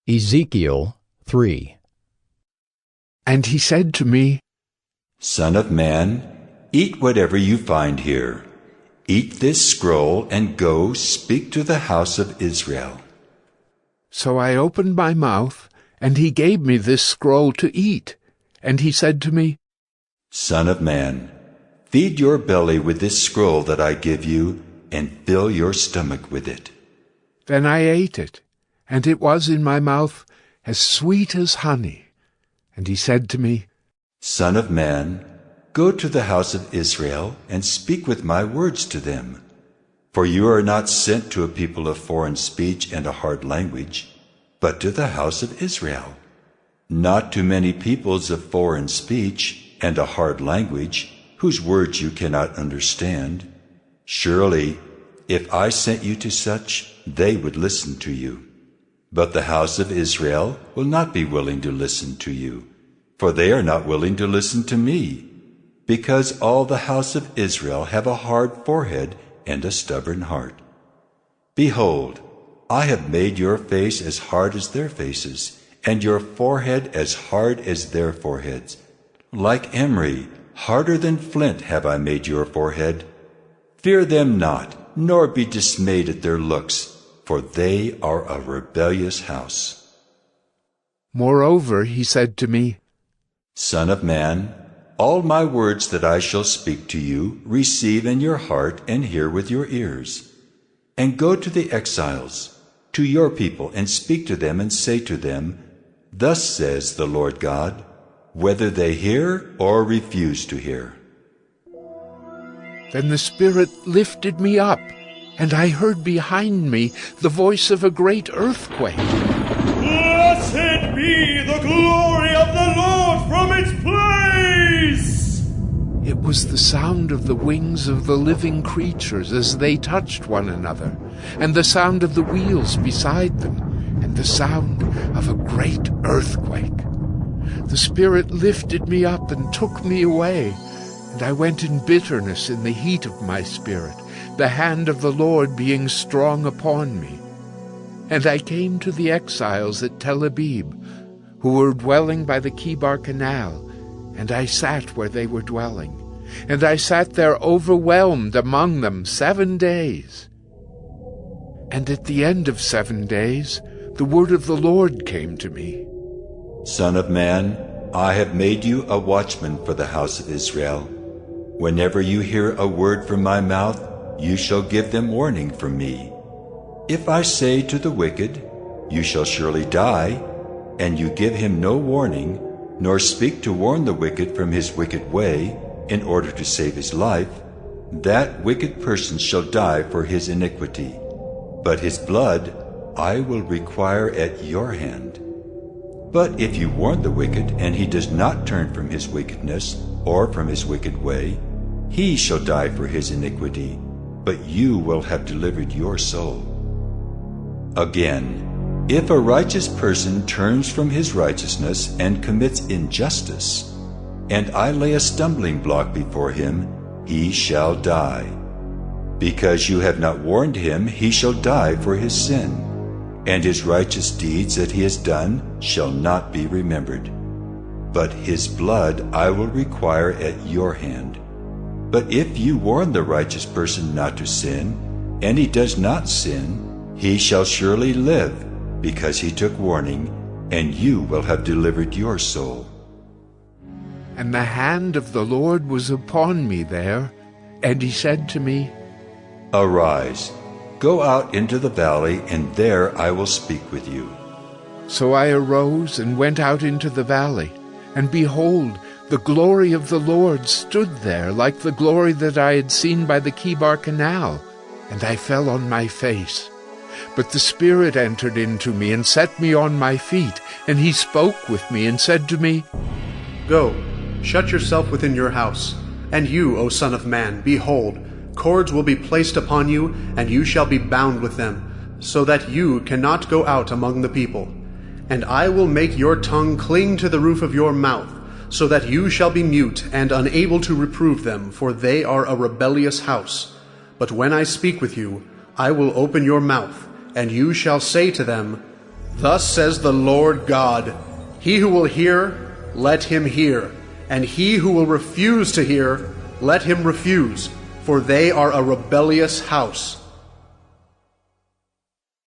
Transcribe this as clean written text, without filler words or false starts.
Ezekiel 3. And he said to me, Son of man, eat whatever you find here. Eat this scroll and go speak to the house of Israel. So I opened my mouth, and he gave me this scroll to eat. And he said to me, Son of man, feed your belly with this scroll that I give you, and fill your stomach with it. Then I ate it, and it was in my mouth as sweet as honey. And he said to me, Son of man, go to the house of Israel and speak with my words to them. For you are not sent to a people of foreign speech and a hard language, but to the house of Israel. Not to many peoples of foreign speech and a hard language, whose words you cannot understand. Surely, if I sent you to such, they would listen to you. But the house of Israel will not be willing to listen to you, for they are not willing to listen to me, because all the house of Israel have a hard forehead and a stubborn heart. Behold, I have made your face as hard as their faces, and your forehead as hard as their foreheads. Like emery, harder than flint have I made your forehead. Fear them not, nor be dismayed at their looks, for they are a rebellious house. Moreover, he said to me, Son of man, all my words that I shall speak to you, receive in your heart and hear with your ears. And go to the exiles, to your people, and speak to them and say to them, Thus says the Lord God, whether they hear or refuse to hear. Then the Spirit lifted me up, and I heard behind me the voice of a great earthquake. Blessed be the glory of the Lord from its place! It was the sound of the wings of the living creatures as they touched one another, and the sound of the wheels beside them, and the sound of a great earthquake. The Spirit lifted me up and took me away, and I went in bitterness in the heat of my spirit, the hand of the Lord being strong upon me. And I came to the exiles at Tel Abib, who were dwelling by the Kibar Canal, and I sat where they were dwelling. And I sat there overwhelmed among them 7 days. And at the end of 7 days, the word of the Lord came to me. Son of man, I have made you a watchman for the house of Israel. Whenever you hear a word from my mouth, you shall give them warning from me. If I say to the wicked, You shall surely die, and you give him no warning, nor speak to warn the wicked from his wicked way, in order to save his life, that wicked person shall die for his iniquity. But his blood I will require at your hand. But if you warn the wicked, and he does not turn from his wickedness, or from his wicked way, he shall die for his iniquity, but you will have delivered your soul. Again, if a righteous person turns from his righteousness and commits injustice, and I lay a stumbling block before him, he shall die. Because you have not warned him, he shall die for his sin, and his righteous deeds that he has done shall not be remembered. But his blood I will require at your hand. But if you warn the righteous person not to sin, and he does not sin, he shall surely live, because he took warning, and you will have delivered your soul. And the hand of the Lord was upon me there, and he said to me, Arise, go out into the valley, and there I will speak with you. So I arose and went out into the valley, and behold, the glory of the Lord stood there like the glory that I had seen by the Kibar Canal, and I fell on my face. But the Spirit entered into me and set me on my feet, and he spoke with me and said to me, Go, shut yourself within your house. And you, O Son of Man, behold, cords will be placed upon you, and you shall be bound with them, so that you cannot go out among the people. And I will make your tongue cling to the roof of your mouth, so that you shall be mute and unable to reprove them, for they are a rebellious house. But when I speak with you, I will open your mouth, and you shall say to them, Thus says the Lord God, He who will hear, let him hear, and he who will refuse to hear, let him refuse, for they are a rebellious house.